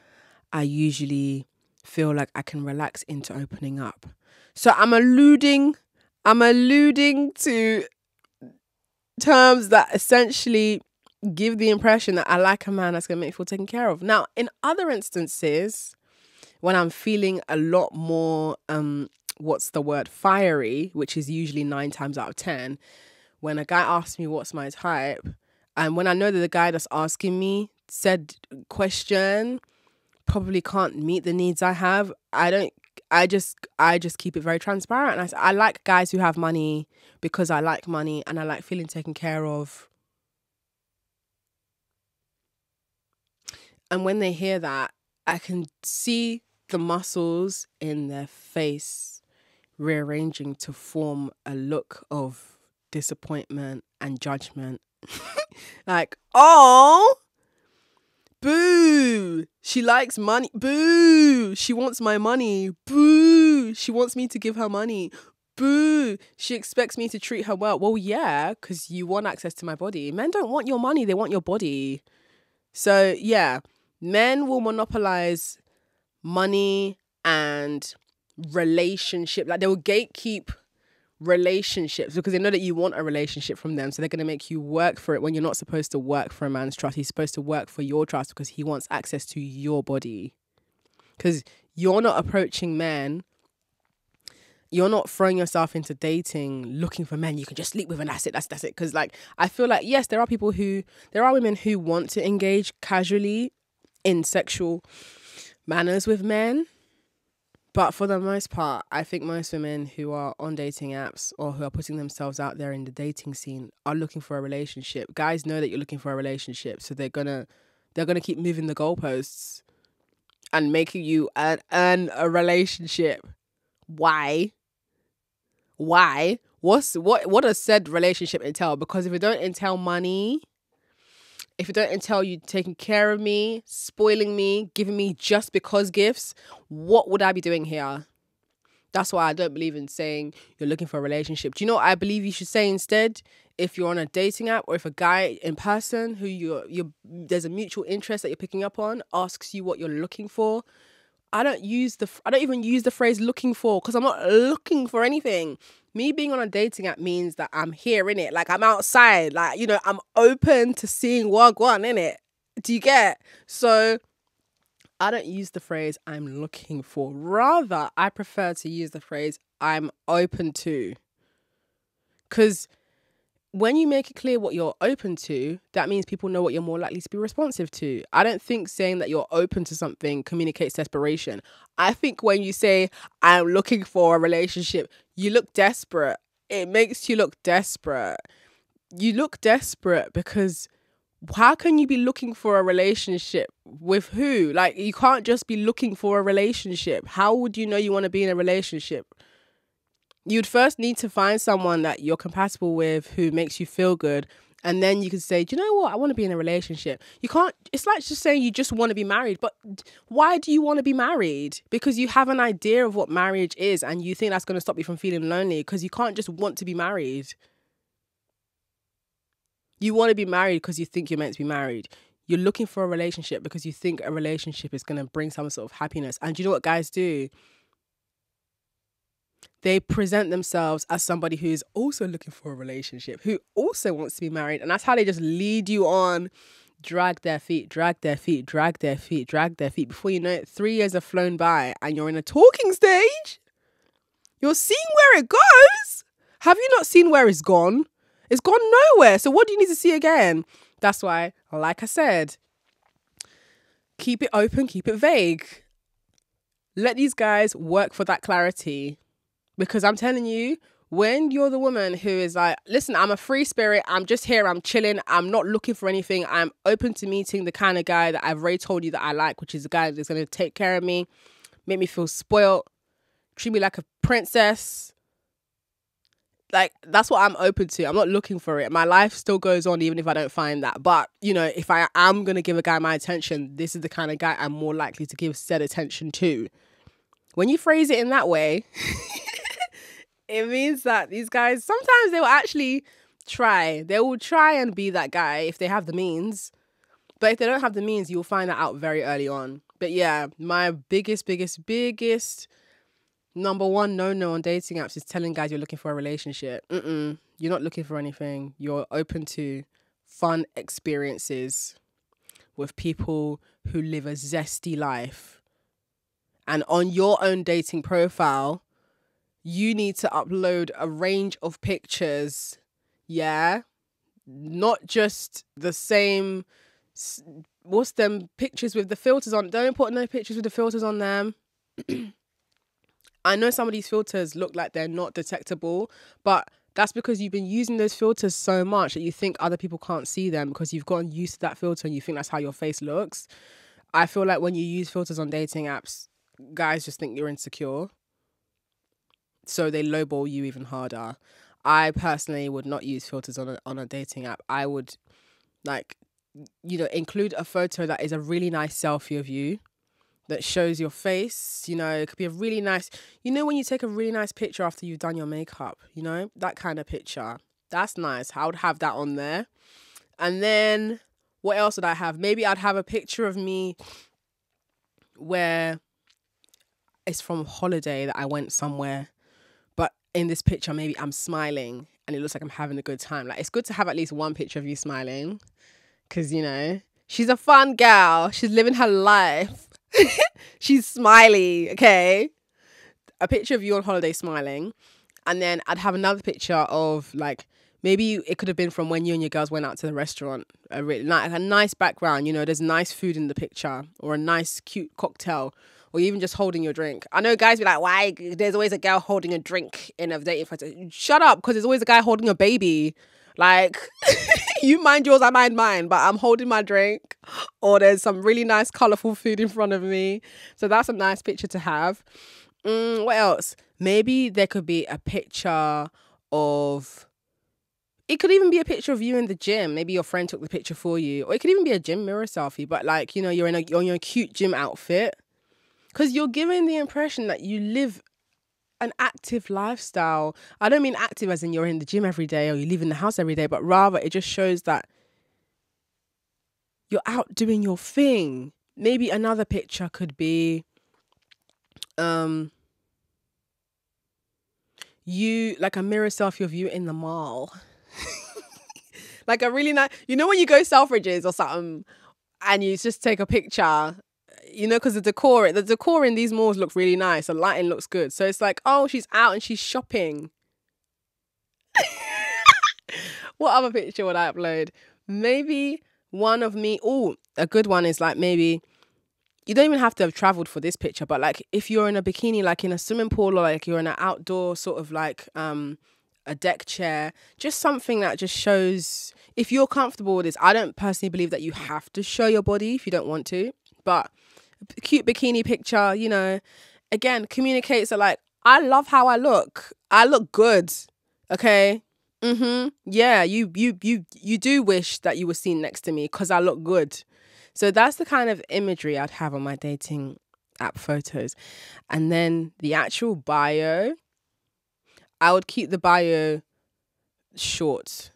I usually feel like I can relax into opening up. So I'm alluding to terms that essentially give the impression that I like a man that's going to make me feel taken care of. Now, in other instances, when I'm feeling a lot more, fiery, which is usually 9 times out of 10, when a guy asks me what's my type, and when I know that the guy that's asking me said question probably can't meet the needs I have, I just keep it very transparent. And I like guys who have money because I like money and I like feeling taken care of. And when they hear that, I can see the muscles in their face rearranging to form a look of disappointment and judgment. Like, oh, boo, she likes money. Boo, she wants my money. Boo, she wants me to give her money. Boo, she expects me to treat her well. Well, yeah, because you want access to my body. Men don't want your money, they want your body. So, yeah, men will monopolize money and relationship. Like, they will gatekeep relationships because they know that you want a relationship from them, so they're going to make you work for it when you're not supposed to work for a man's trust. He's supposed to work for your trust because he wants access to your body. Because you're not approaching men, you're not throwing yourself into dating looking for men you can just sleep with and that's it. Because, like, I feel like, yes, there are women who want to engage casually in sexual manners with men. But for the most part, I think most women who are on dating apps or who are putting themselves out there in the dating scene are looking for a relationship. Guys know that you're looking for a relationship, so they're gonna keep moving the goalposts and making you earn a relationship. Why? What does said relationship entail? Because if it don't entail money, if it don't entail you taking care of me, spoiling me, giving me just because gifts, what would I be doing here? That's why I don't believe in saying you're looking for a relationship. Do you know what I believe you should say instead? If you're on a dating app or if a guy in person who there's a mutual interest that you're picking up on asks you what you're looking for, I don't even use the phrase looking for because I'm not looking for anything. Me being on a dating app means that I'm here in it. Like, I'm outside. Like, I'm open to seeing wagwan in it. Do you get? So I don't use the phrase I'm looking for. Rather, I prefer to use the phrase I'm open to. Because when you make it clear what you're open to, that means people know what you're more likely to be responsive to. I don't think saying that you're open to something communicates desperation. I think when you say, I'm looking for a relationship, you look desperate. It makes you look desperate. You look desperate because how can you be looking for a relationship with who? Like, you can't just be looking for a relationship. How would you know you want to be in a relationship? You'd first need to find someone that you're compatible with who makes you feel good. And then you can say, do you know what? I want to be in a relationship. You can't, it's like just saying you just want to be married. But why do you want to be married? Because you have an idea of what marriage is and you think that's going to stop you from feeling lonely, because you can't just want to be married. You want to be married because you think you're meant to be married. You're looking for a relationship because you think a relationship is going to bring some sort of happiness. And do you know what guys do? They present themselves as somebody who is also looking for a relationship, who also wants to be married. And that's how they just lead you on, drag their feet, drag their feet, drag their feet, drag their feet. Before you know it, 3 years have flown by and you're in a talking stage. You're seeing where it goes. Have you not seen where it's gone? It's gone nowhere. So what do you need to see again? That's why, like I said, keep it open, keep it vague. Let these guys work for that clarity. Because I'm telling you, when you're the woman who is like, listen, I'm a free spirit. I'm just here. I'm chilling. I'm not looking for anything. I'm open to meeting the kind of guy that I've already told you that I like, which is the guy that's going to take care of me, make me feel spoiled, treat me like a princess. Like, that's what I'm open to. I'm not looking for it. My life still goes on even if I don't find that. But, you know, if I am going to give a guy my attention, this is the kind of guy I'm more likely to give said attention to. When you phrase it in that way, it means that these guys, sometimes they will actually try. They will try and be that guy if they have the means. But if they don't have the means, you'll find that out very early on. But yeah, my biggest number one no on dating apps is telling guys you're looking for a relationship. You're not looking for anything. You're open to fun experiences with people who live a zesty life. And on your own dating profile, you need to upload a range of pictures. Yeah? Not just the same, what's them pictures with the filters on. Don't put no pictures with the filters on them. I know some of these filters look like they're not detectable, but that's because you've been using those filters so much that you think other people can't see them because you've gotten used to that filter and you think that's how your face looks. I feel like when you use filters on dating apps, guys just think you're insecure. So they lowball you even harder. I personally would not use filters on a dating app. I would, like, you know, include a photo that is a really nice selfie of you that shows your face. You know, it could be a really nice, you know, when you take a really nice picture after you've done your makeup, you know, that kind of picture. That's nice. I would have that on there. And then what else would I have? Maybe I'd have a picture of me where it's from a holiday that I went somewhere. But in this picture, maybe I'm smiling and it looks like I'm having a good time. Like, it's good to have at least one picture of you smiling because, you know, she's a fun gal. She's living her life. She's smiley, okay? A picture of you on holiday smiling. And then I'd have another picture of, like, maybe it could have been from when you and your girls went out to the restaurant. A nice background, you know, there's nice food in the picture or a nice, cute cocktail. Or even just holding your drink. I know guys be like, why? There's always a girl holding a drink in a dating photo. Shut up, because there's always a guy holding a baby. Like, you mind yours, I mind mine. But I'm holding my drink. Or there's some really nice, colourful food in front of me. So that's a nice picture to have. What else? Maybe there could be a picture of... It could even be a picture of you in the gym. Maybe your friend took the picture for you. Or it could even be a gym mirror selfie. But, like, you know, you're in your cute gym outfit. Because you're giving the impression that you live an active lifestyle. I don't mean active as in you're in the gym every day or you leave in the house every day, but rather it just shows that you're out doing your thing. Maybe another picture could be you, like a mirror selfie of you in the mall. Like a really nice, you know when you go Selfridges or something and you just take a picture, you know, because the decor in these malls look really nice. The lighting looks good. So it's like, oh, she's out and she's shopping. What other picture would I upload? Maybe one of me. Oh, a good one is like maybe, you don't even have to have traveled for this picture, but like if you're in a bikini, like in a swimming pool or like you're in an outdoor sort of like a deck chair, just something that just shows if you're comfortable with this. I don't personally believe that you have to show your body if you don't want to, but a cute bikini picture, you know, again, communicates that like, I love how I look. I look good. Okay. Yeah, you do wish that you were seen next to me because I look good. So that's the kind of imagery I'd have on my dating app photos. And then the actual bio, I would keep the bio short.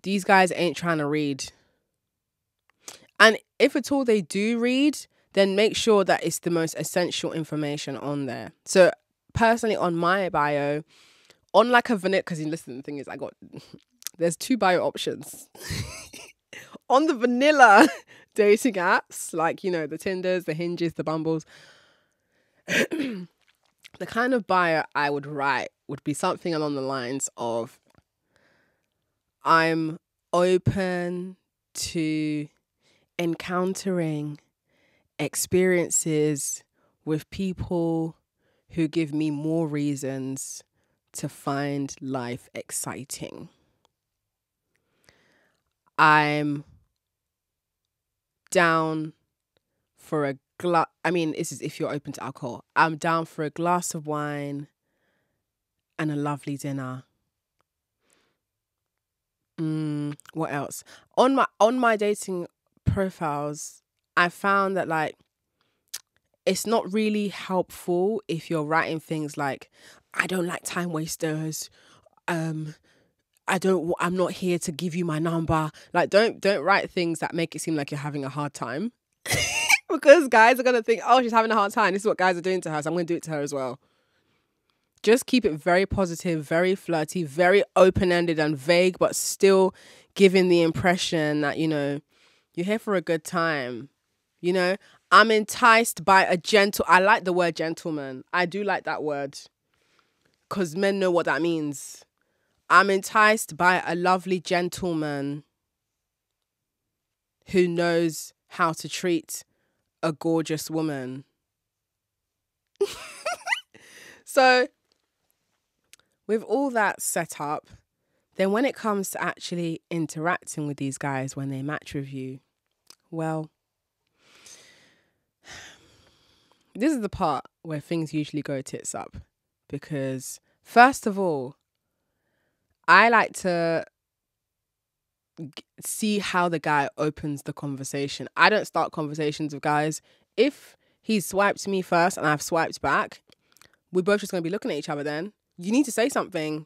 These guys ain't trying to read. And if at all they do read, then make sure that it's the most essential information on there. So personally on my bio, on like a vanilla, because listen, the thing is there's 2 bio options. On the vanilla dating apps, like, you know, the Tinders, the Hinges, the Bumbles, the kind of bio I would write would be something along the lines of, I'm open to encountering experiences with people who give me more reasons to find life exciting. I'm down for a glass. I mean, this is if you're open to alcohol. I'm down for a glass of wine and a lovely dinner. What else? On my dating profiles, I found that like it's not really helpful if you're writing things like, I don't like time wasters. I'm not here to give you my number. Like, don't write things that make it seem like you're having a hard time. Because guys are going to think, oh, she's having a hard time. This is what guys are doing to her, so I'm going to do it to her as well. Just keep it very positive, very flirty, very open-ended and vague, but still giving the impression that, you know, you're here for a good time. You know, I'm enticed by I like the word gentleman. I do like that word because men know what that means. I'm enticed by a lovely gentleman who knows how to treat a gorgeous woman. So with all that set up, then when it comes to actually interacting with these guys when they match with you, well, this is the part where things usually go tits up. Because first of all, I like to see how the guy opens the conversation. I don't start conversations with guys. If he swiped me first and I've swiped back, we're both just going to be looking at each other then. You need to say something.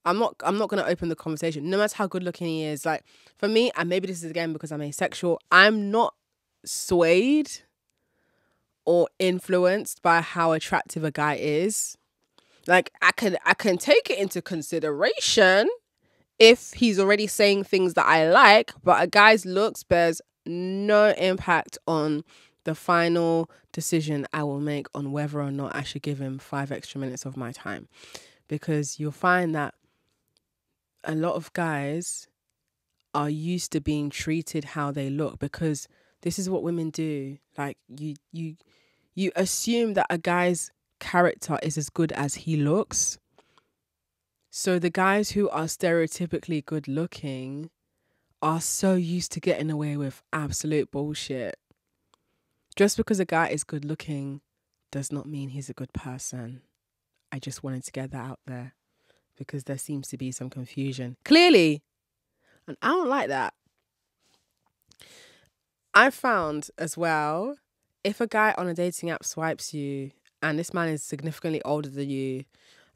I'm not going to open the conversation, no matter how good looking he is. Like, for me, and maybe this is again because I'm asexual, I'm not swayed or influenced by how attractive a guy is. Like, I can take it into consideration if he's already saying things that I like, but a guy's looks bears no impact on the final decision I will make on whether or not I should give him 5 extra minutes of my time. Because you'll find that a lot of guys are used to being treated how they look, because this is what women do. Like, you assume that a guy's character is as good as he looks. So the guys who are stereotypically good looking are so used to getting away with absolute bullshit. Just because a guy is good looking does not mean he's a good person. I just wanted to get that out there because there seems to be some confusion. Clearly. And I don't like that. I found as well, if a guy on a dating app swipes you and this man is significantly older than you,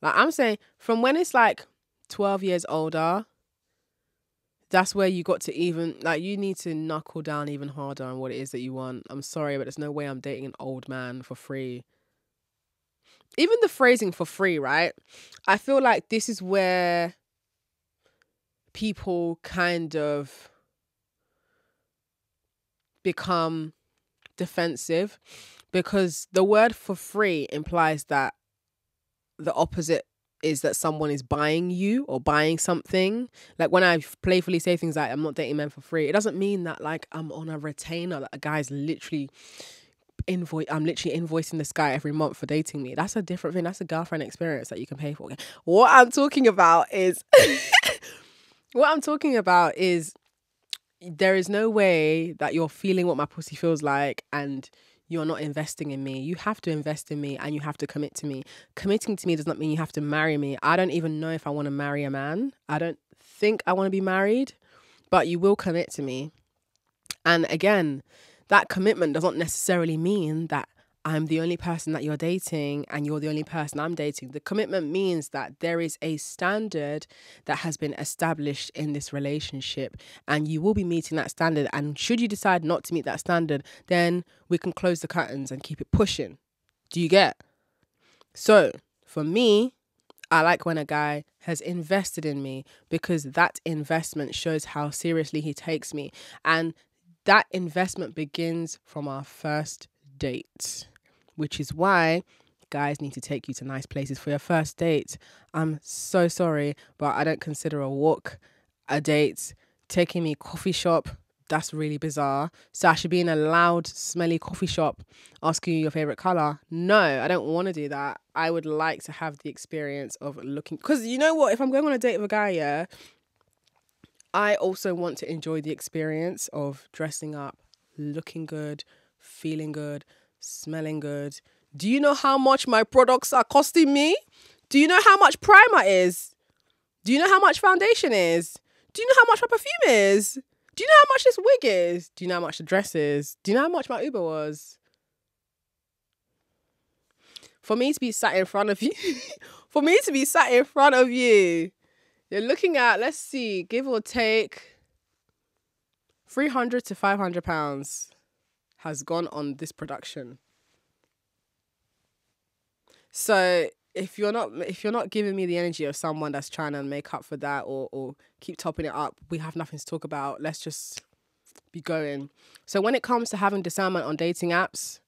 like I'm saying, from when it's like 12 years older, that's where you got to even, like, you need to knuckle down even harder on what it is that you want. I'm sorry, but there's no way I'm dating an old man for free. Even the phrasing for free, right? I feel like this is where people kind of become defensive, because the word for free implies that the opposite is that someone is buying you or buying something. Like when I playfully say things like, I'm not dating men for free, it doesn't mean that like I'm on a retainer, that a guy's literally I'm literally invoicing this guy every month for dating me. That's a different thing. That's a girlfriend experience that you can pay for. What I'm talking about is there is no way that you're feeling what my pussy feels like and you're not investing in me. You have to invest in me and you have to commit to me. Committing to me does not mean you have to marry me. I don't even know if I want to marry a man. I don't think I want to be married, but you will commit to me. And again, that commitment doesn't necessarily mean that I'm the only person that you're dating and you're the only person I'm dating. The commitment means that there is a standard that has been established in this relationship and you will be meeting that standard. And should you decide not to meet that standard, then we can close the curtains and keep it pushing. Do you get? So for me, I like when a guy has invested in me because that investment shows how seriously he takes me. And that investment begins from our first date, which is why guys need to take you to nice places for your first date. I'm so sorry, but I don't consider a walk a date. Taking me coffee shop, that's really bizarre. So I should be in a loud, smelly coffee shop asking you your favorite color. No, I don't want to do that. I would like to have the experience of looking, because you know what? If I'm going on a date with a guy, yeah, I also want to enjoy the experience of dressing up, looking good, feeling good, smelling good. Do you know how much my products are costing me? Do you know how much primer is? Do you know how much foundation is? Do you know how much my perfume is? Do you know how much this wig is? Do you know how much the dress is? Do you know how much my Uber was? For me to be sat in front of you, you're looking at, let's see, give or take, £300 to £500 has gone on this production. So if you're not giving me the energy of someone that's trying to make up for that or keep topping it up, we have nothing to talk about. Let's just be going. So when it comes to having discernment on dating apps,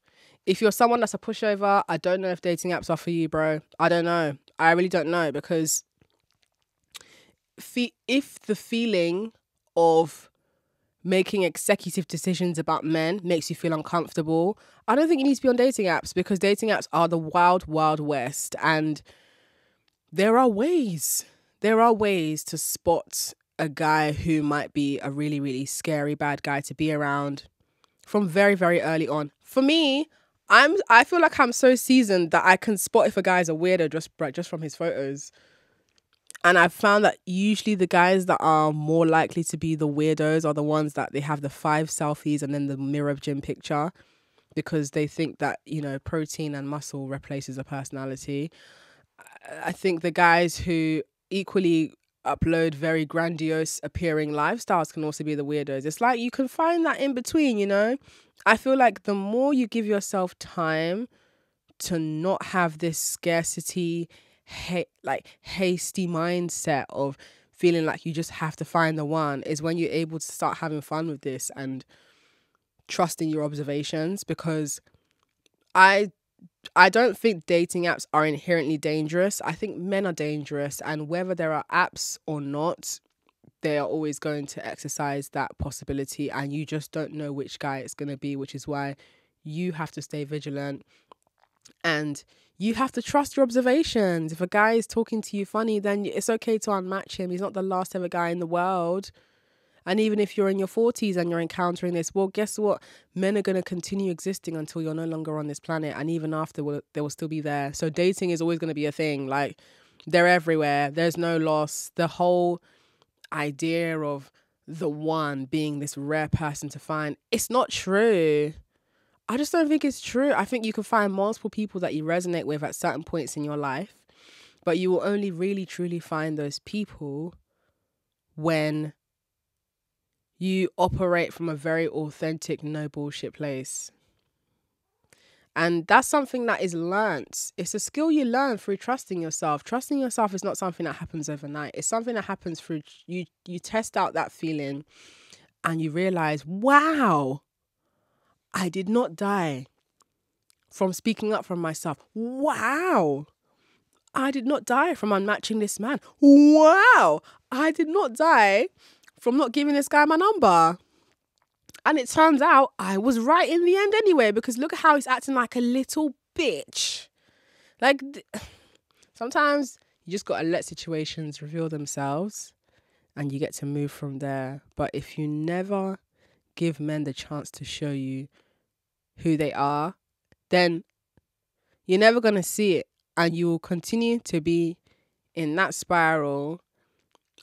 if you're someone that's a pushover, I don't know if dating apps are for you, bro. I don't know. I really don't know, because if the feeling of making executive decisions about men makes you feel uncomfortable, I don't think you need to be on dating apps, because dating apps are the wild, wild west. And there are ways to spot a guy who might be a really, really scary bad guy to be around from very, very early on. For me, I feel like I'm so seasoned that I can spot if a guy's a weirdo just from his photos. And I've found that usually the guys that are more likely to be the weirdos are the ones that they have the 5 selfies and then the mirror gym picture, because they think that, you know, protein and muscle replaces a personality. I think the guys who equally upload very grandiose appearing lifestyles can also be the weirdos. It's like you can find that in between, you know? I feel like the more you give yourself time to not have this scarcity, hasty mindset of feeling like you just have to find the one, is when you're able to start having fun with this and trusting your observations. Because I don't think dating apps are inherently dangerous. I think men are dangerous, and whether there are apps or not, they are always going to exercise that possibility, and you just don't know which guy it's going to be, which is why you have to stay vigilant and you have to trust your observations. If a guy is talking to you funny, then it's okay to unmatch him. He's not the last ever guy in the world. And even if you're in your 40s and you're encountering this, well, guess what? Men are going to continue existing until you're no longer on this planet. And even after, they will still be there. So dating is always going to be a thing. Like, they're everywhere. There's no loss. The whole idea of the one being this rare person to find, it's not true. I just don't think it's true. I think you can find multiple people that you resonate with at certain points in your life, but you will only really truly find those people when you operate from a very authentic, no bullshit place. And that's something that is learnt. It's a skill you learn through trusting yourself. Trusting yourself is not something that happens overnight. It's something that happens through you test out that feeling and you realize, wow, I did not die from speaking up for myself. Wow, I did not die from unmatching this man. Wow, I did not die from not giving this guy my number. And it turns out I was right in the end anyway, because look at how he's acting like a little bitch. Like, sometimes you just got to let situations reveal themselves and you get to move from there. But if you never give men the chance to show you who they are, then you're never going to see it. And you will continue to be in that spiral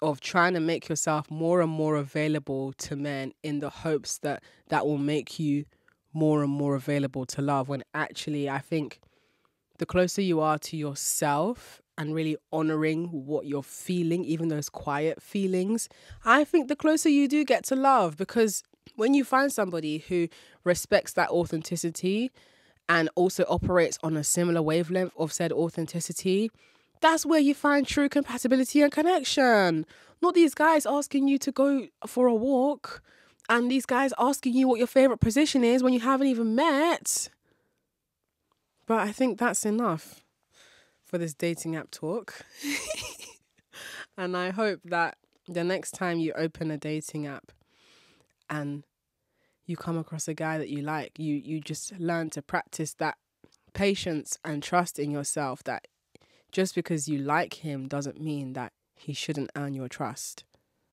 of trying to make yourself more and more available to men in the hopes that that will make you more and more available to love. When actually, I think the closer you are to yourself and really honoring what you're feeling, even those quiet feelings, I think the closer you do get to love. Because when you find somebody who respects that authenticity and also operates on a similar wavelength of said authenticity, that's where you find true compatibility and connection. Not these guys asking you to go for a walk and these guys asking you what your favorite position is when you haven't even met. But I think that's enough for this dating app talk. And I hope that the next time you open a dating app and you come across a guy that you like, you just learn to practice that patience and trust in yourself, that just because you like him doesn't mean that he shouldn't earn your trust.